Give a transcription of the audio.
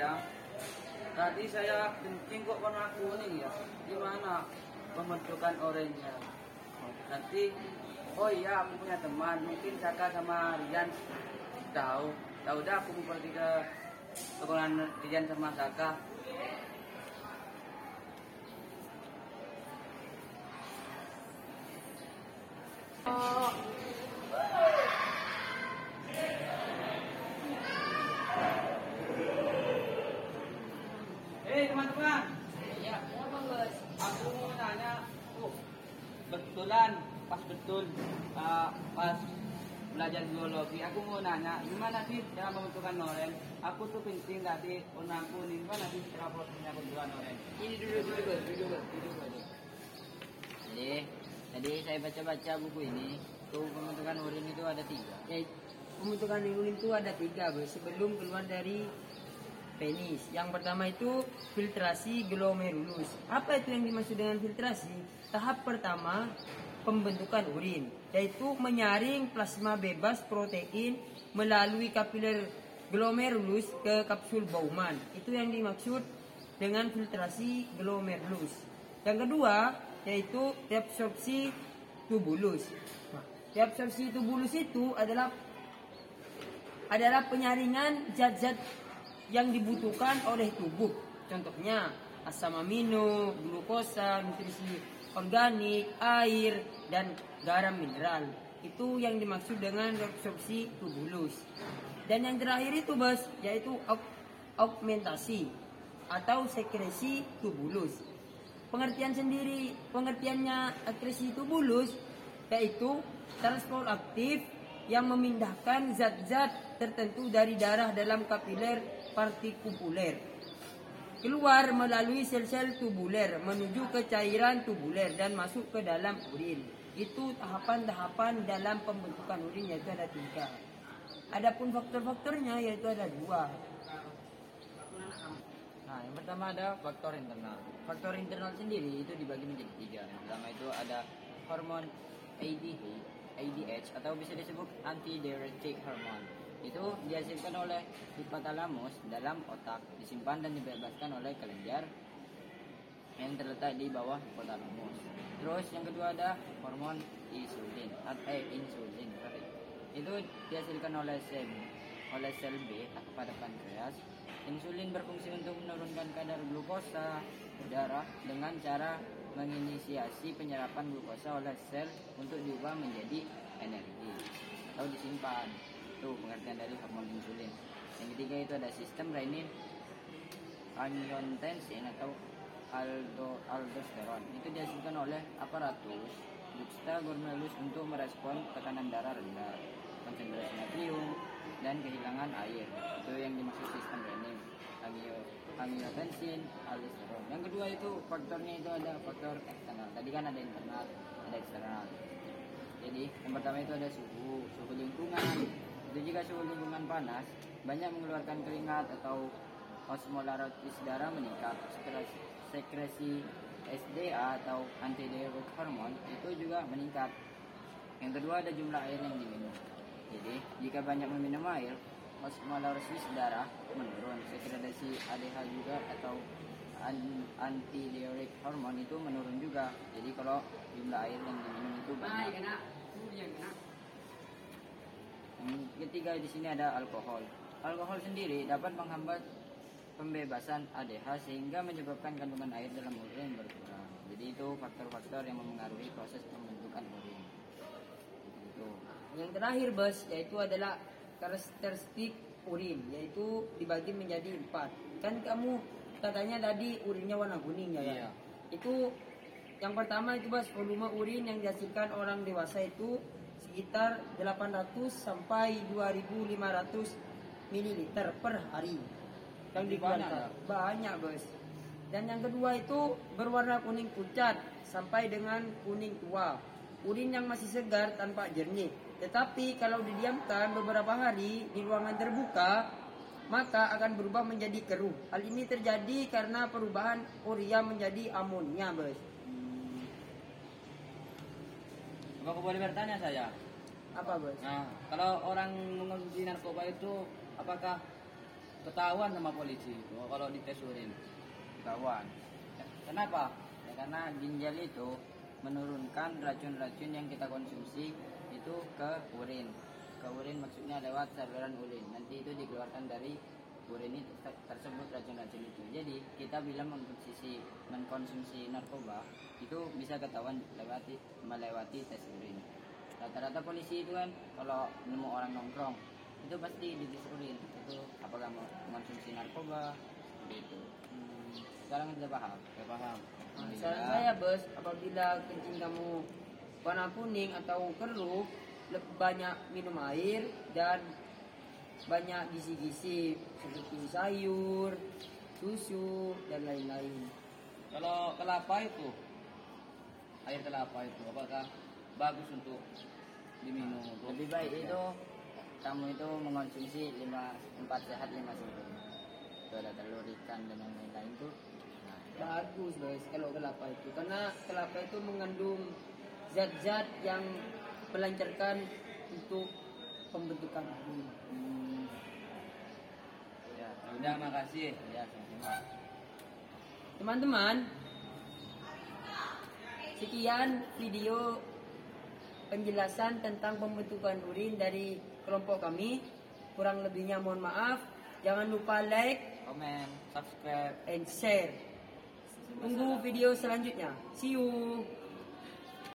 saya. Tadi saya kencing kok warna kuning ya. Gimana pembentukan oranye? Nanti, oh iya aku punya teman, mungkin Saka sama Rian tahu. Ya udah aku mau pergi ke sekolah Rian sama Saka. Teman-teman. Ya, apa bos? Aku mau nanya, betulan, pas betul, pas belajar biologi, aku mau nanya, gimana sih cara pembentukan noren? Aku tuh kencing tadi warna kuning, gimana sih cara prosesnya pembentukan noren? Ini duduk. Jadi saya baca-baca buku ini. Tuh pembentukan urin itu ada 3. Pembentukan urin itu ada 3 bos. Sebelum keluar dari penis. Yang pertama itu filtrasi glomerulus. Apa itu yang dimaksud dengan filtrasi? Tahap pertama pembentukan urin, yaitu menyaring plasma bebas protein melalui kapiler glomerulus ke kapsul Bowman. Itu yang dimaksud dengan filtrasi glomerulus. Yang kedua yaitu reabsorpsi tubulus. Reabsorpsi tubulus itu adalah penyaringan zat-zat yang dibutuhkan oleh tubuh. Contohnya asam amino, glukosa, nutrisi organik, air, dan garam mineral. Itu yang dimaksud dengan reabsorpsi tubulus. Dan yang terakhir itu bos, yaitu augmentasi atau sekresi tubulus. Pengertiannya akresi tubulus yaitu transport aktif yang memindahkan zat-zat tertentu dari darah dalam kapiler partikuler keluar melalui sel-sel tubuler menuju ke cairan tubuler dan masuk ke dalam urin. Itu tahapan-tahapan dalam pembentukan urin, yaitu ada 3. Adapun faktor-faktornya yaitu ada 2. Nah, yang pertama ada faktor internal. Faktor internal sendiri itu dibagi menjadi 3. Yang pertama itu ada hormon ADH atau bisa disebut antidiuretic hormone. Itu dihasilkan oleh hipotalamus dalam otak, disimpan dan dibebaskan oleh kelenjar yang terletak di bawah hipotalamus. Terus yang kedua ada hormon insulin. Itu dihasilkan oleh sel B pada pankreas. Insulin berfungsi untuk menurunkan kadar glukosa darah dengan cara menginisiasi penyerapan glukosa oleh sel untuk diubah menjadi energi atau disimpan. Itu pengertian dari hormon insulin. Yang ketiga itu ada sistem renin angiotensin atau aldosteron. Itu dihasilkan oleh aparatus juxtaglomerulus untuk merespon tekanan darah rendah, konsentrasi natrium, dan kehilangan air. Itu yang dimaksud sistem renin angiotensin aldosteron. Yang kedua itu faktornya itu ada faktor eksternal. Tadi kan ada internal, ada eksternal. Jadi yang pertama itu ada suhu lingkungan. Itu jika suhu lingkungan panas, banyak mengeluarkan keringat atau osmolaritas darah meningkat. Sekresi SDA atau antidiuretic hormone itu juga meningkat. Yang kedua ada jumlah air yang diminum. Jadi jika banyak meminum air, osmolaritas darah menurun. Sekresi ADH juga atau antidiuretic hormone itu menurun juga. Jadi kalau jumlah air yang diminum itu banyak. Yang ketiga di sini ada alkohol. Alkohol sendiri dapat menghambat pembebasan ADH sehingga menyebabkan kandungan air dalam urin berkurang. Jadi itu faktor-faktor yang mempengaruhi proses pembentukan urin. Itu. Yang terakhir bos, yaitu adalah karakteristik urin, yaitu dibagi menjadi 4. Kan kamu katanya tadi urinnya warna kuning ya? Iya. Itu yang pertama itu bos, volume urin yang dihasilkan orang dewasa itu sekitar 800 sampai 2500 ml per hari yang dikeluarkan. Banyak bos. Dan yang kedua itu berwarna kuning pucat sampai dengan kuning tua. Urin yang masih segar tanpa jernih. Tetapi kalau didiamkan beberapa hari di ruangan terbuka, maka akan berubah menjadi keruh. Hal ini terjadi karena perubahan urea menjadi amonia bos. Apa aku boleh bertanya saya? Apa bos? Nah, kalau orang mengonsumsi narkoba itu apakah ketahuan sama polisi itu kalau dites urin. Ketahuan. Kenapa? Ya, karena ginjal itu menurunkan racun-racun yang kita konsumsi itu ke urin. Ke urin maksudnya lewat saluran urin. Nanti itu dikeluarkan dari urin itu tersebut racun-racun itu. Jadi kita bila mengkonsumsi narkoba itu bisa ketahuan melewati tes urin. Rata-rata polisi itu kan kalau nemu orang nongkrong itu pasti dites urin. Itu apakah mau mengkonsumsi narkoba gitu. Sekarang sudah paham? Saya paham. Saran saya bos, apabila kencing kamu warna kuning atau keruh, banyak minum air dan banyak gizi-gizi seperti sayur, susu dan lain-lain. Kalau kelapa itu, air kelapa itu apakah bagus untuk diminum? Lebih baik itu kamu itu mengkonsumsi 4 sehat 5 sempurna. Itu ada telur, ikan dan yang lain-lain itu. Nah, Bagus guys kalau kelapa itu, karena kelapa itu mengandung zat-zat yang melancarkan untuk pembentukan urin. ya, Udah, makasih. ya, sama-sama. Teman-teman, sekian video penjelasan tentang pembentukan urin dari kelompok kami. Kurang lebihnya mohon maaf. Jangan lupa like Komen, subscribe. and share. Tunggu video selanjutnya. See you.